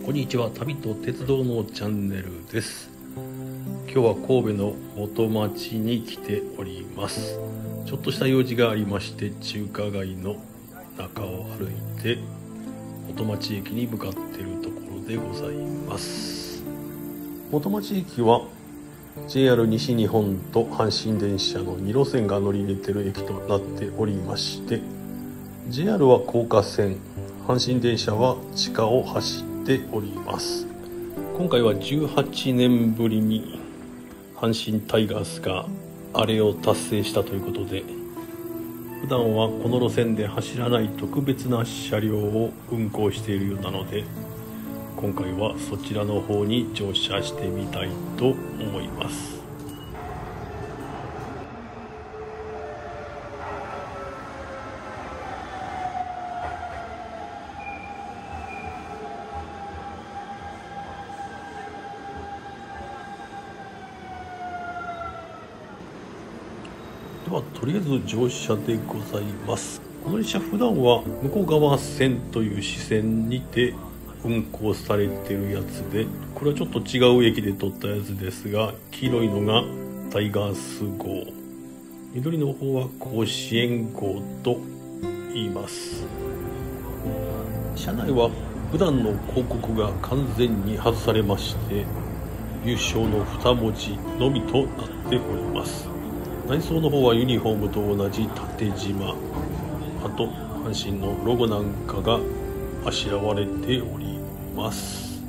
こんにちは。旅と鉄道のチャンネルです。今日は神戸の元町に来ております。ちょっとした用事がありまして、中華街の中を歩いて元町駅に向かっているところでございます。元町駅は JR 西日本と阪神電車の2路線が乗り入れている駅となっておりまして、 JR は高架線、阪神電車は地下を走っております。今回は18年ぶりに阪神タイガースがアレを達成したということで、普段はこの路線で走らない特別な車両を運行しているようなので、今回はそちらの方に乗車してみたいと思います。ではとりあえず乗車でございます。この列車、普段は向こう側線という支線にて運行されてるやつで、これはちょっと違う駅で撮ったやつですが、黄色いのがタイガース号、緑の方は甲子園号と言います。車内は普段の広告が完全に外されまして、優勝の2文字のみとなっております。内装の方はユニフォームと同じ縦縞、あと阪神のロゴなんかがあしらわれております。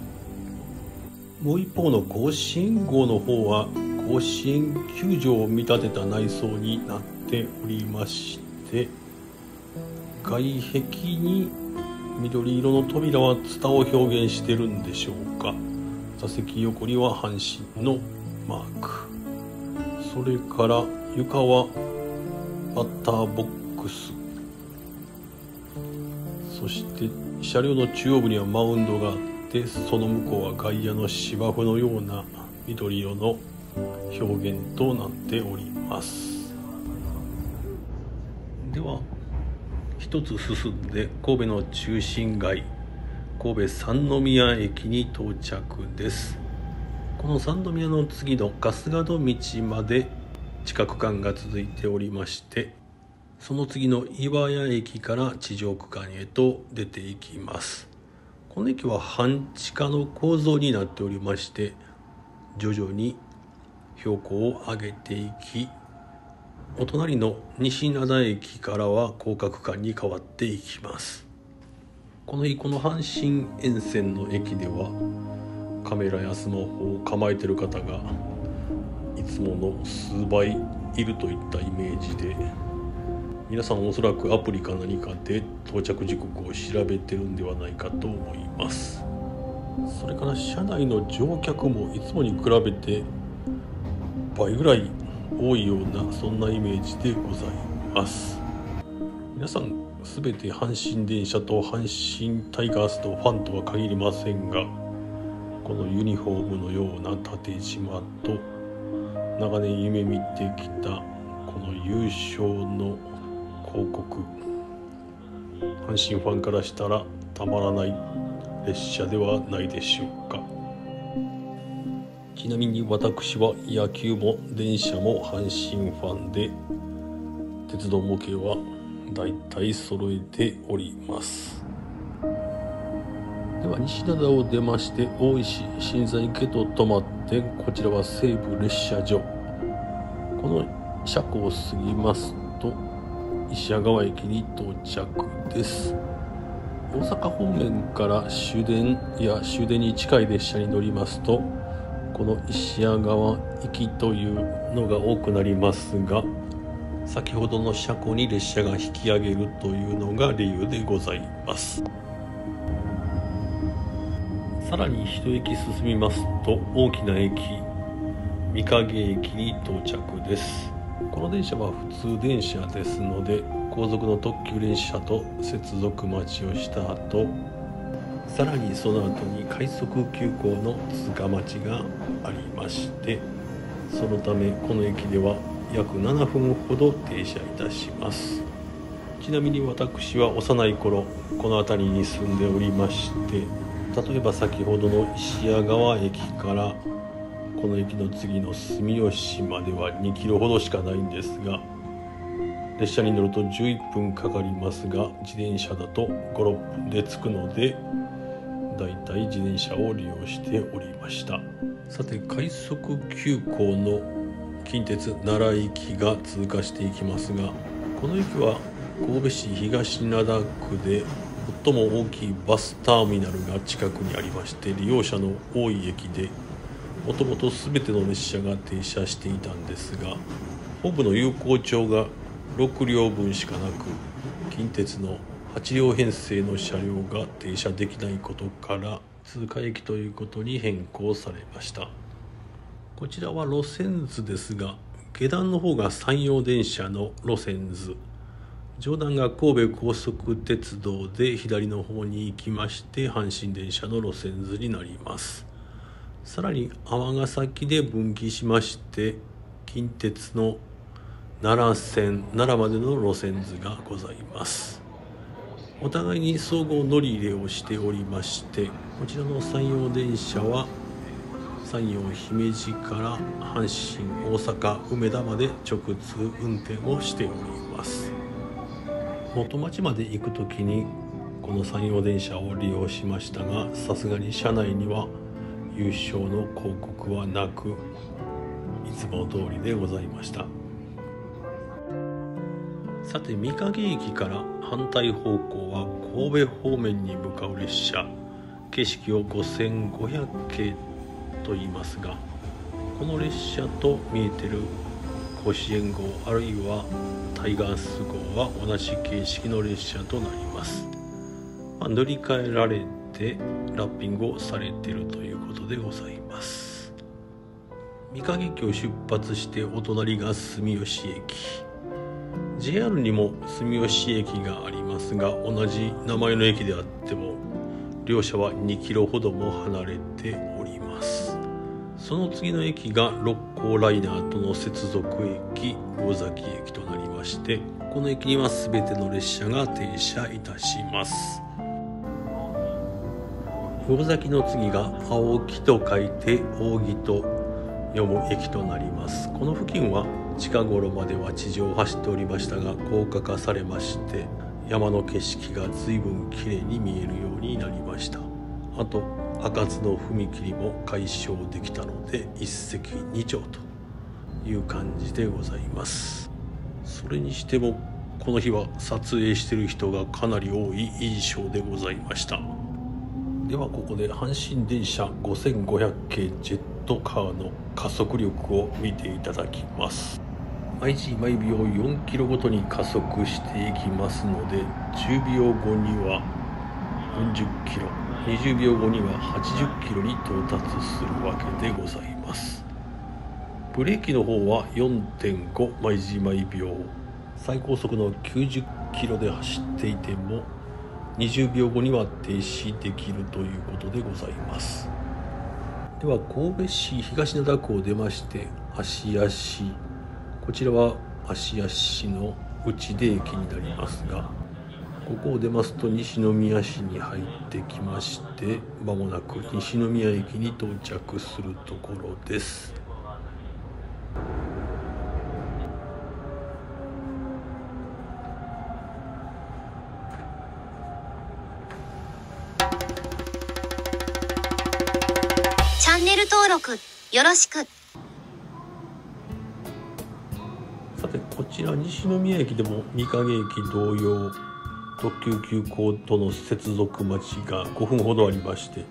もう一方の甲子園号の方は甲子園球場を見立てた内装になっておりまして、外壁に緑色の扉はツタを表現してるんでしょうか。座席横には阪神のマーク、それから床はバッターボックス、そして車両の中央部にはマウンドがあって、その向こうは外野の芝生のような緑色の表現となっております。では一つ進んで神戸の中心街、神戸三宮駅に到着です。この三宮の次の春日戸道まで地下区間が続いておりまして、その次の岩屋駅から地上区間へと出ていきます。この駅は半地下の構造になっておりまして、徐々に標高を上げていき、お隣の西灘駅からは高架区間に変わっていきます。この阪神沿線の駅ではカメラやスマホを構えている方がいつもの数倍いるといったイメージで、皆さんおそらくアプリか何かで到着時刻を調べてるんではないかと思います。それから車内の乗客もいつもに比べて倍ぐらい多いような、そんなイメージでございます。皆さん全て阪神電車と阪神タイガースのファンとは限りませんが、このユニフォームのような縦縞と長年夢見てきたこの優勝の広告、阪神ファンからしたらたまらない列車ではないでしょうか。ちなみに私は野球も電車も阪神ファンで、鉄道模型はだいたい揃えております。では西灘を出まして大石心斎家と止まって、こちらは西武列車所。この車庫を過ぎますと石屋川駅に到着です。大阪方面から終電や終電に近い列車に乗りますと、この石屋川行きというのが多くなりますが、先ほどの車庫に列車が引き上げるというのが理由でございます。さらに一駅進みますと大きな駅、御影駅に到着です。この電車は普通電車ですので、後続の特急列車と接続待ちをした後、さらにその後に快速急行の通過待ちがありまして、そのためこの駅では約7分ほど停車いたします。ちなみに私は幼い頃この辺りに住んでおりまして、例えば先ほどの石屋川駅からこの駅の次の住吉までは2キロほどしかないんですが、列車に乗ると11分かかりますが、自転車だと5、6分で着くので、だいたい自転車を利用しておりました。さて、快速急行の近鉄奈良行きが通過していきますが、この駅は神戸市東灘区で最も大きいバスターミナルが近くにありまして、利用者の多い駅で、もともと全ての列車が停車していたんですが、本部の有効帳が6両分しかなく、近鉄の8両編成の車両が停車できないことから通過駅ということに変更されました。こちらは路線図ですが、下段の方が山陽電車の路線図、上段が神戸高速鉄道で左の方に行きまして阪神電車の路線図になります。さらに尼崎で分岐しまして近鉄の奈良線、奈良までの路線図がございます。お互いに相互乗り入れをしておりまして、こちらの山陽電車は山陽姫路から阪神、大阪、梅田まで直通運転をしております。元町まで行くときにこの山陽電車を利用しましたが、さすがに車内には優勝の広告はなく、いつも通りでございました。さて、御影駅から反対方向は神戸方面に向かう列車、景色を5500系と言いますが、この列車と見えてる甲子園号あるいはタイガース号は同じ形式の列車となります。塗り替えられてラッピングをされているということでございます。御影駅を出発してお隣が住吉駅、 JR にも住吉駅がありますが、同じ名前の駅であっても両者は2キロほども離れております。その次の駅が六甲ライナーとの接続駅魚崎駅となりまして、この駅には全ての列車が停車いたします。魚崎の次が青木と書いて扇と読む駅となります。この付近は近頃までは地上を走っておりましたが、高架化されまして山の景色が随分きれいに見えるようになりました。あと開かずの踏切も解消できたので一石二鳥という感じでございます。それにしてもこの日は撮影している人がかなり多い印象でございました。ではここで阪神電車5500系ジェットカーの加速力を見ていただきます。毎時毎秒4キロごとに加速していきますので、10秒後には40キロ、20秒後には80キロに到達するわけでございます。ブレーキの方は 4.5 毎時毎秒、最高速の90キロで走っていても20秒後には停止できるということでございます。では神戸市東灘区を出まして芦屋市、こちらは芦屋市の内出駅になりますが、ここを出ますと西宮市に入ってきまして、まもなく西宮駅に到着するところです。チャンネル登録よろしく。さて、こちら西宮駅でも御影駅同様、特急急行との接続待ちが5分ほどありまして、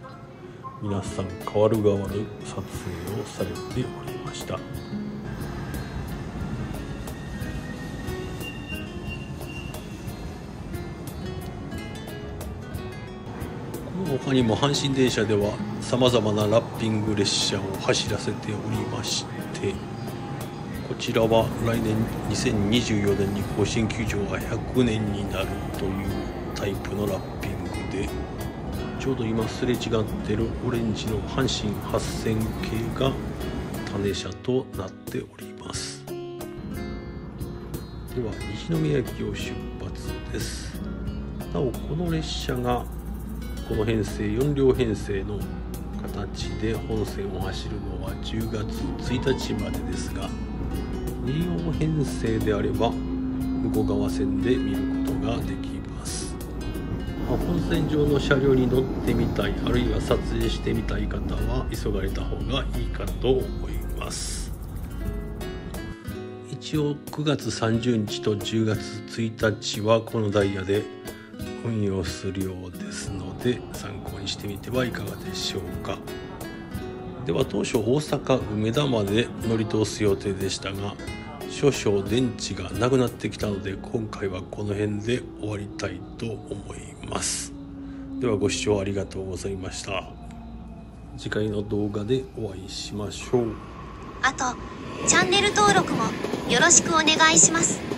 皆さん代わる代わる撮影をされておりました。この他にも阪神電車ではさまざまなラッピング列車を走らせておりまして、こちらは来年2024年に甲子園球場が100年になるというタイプのラッピングで、ちょうど今すれ違っているオレンジの阪神8000系が種車となっております。では西宮駅を出発です。なおこの列車がその編成4両編成の形で本線を走るのは10月1日までですが、2両編成であれば向こう側線で見ることができます。本線上の車両に乗ってみたい、あるいは撮影してみたい方は急がれた方がいいかと思います。一応9月30日と10月1日はこのダイヤで運用するようですので、参考にしてみてはいかがでしょうか。では当初大阪梅田まで乗り通す予定でしたが、少々電池がなくなってきたので、今回はこの辺で終わりたいと思います。ではご視聴ありがとうございました。次回の動画でお会いしましょう。あとチャンネル登録もよろしくお願いします。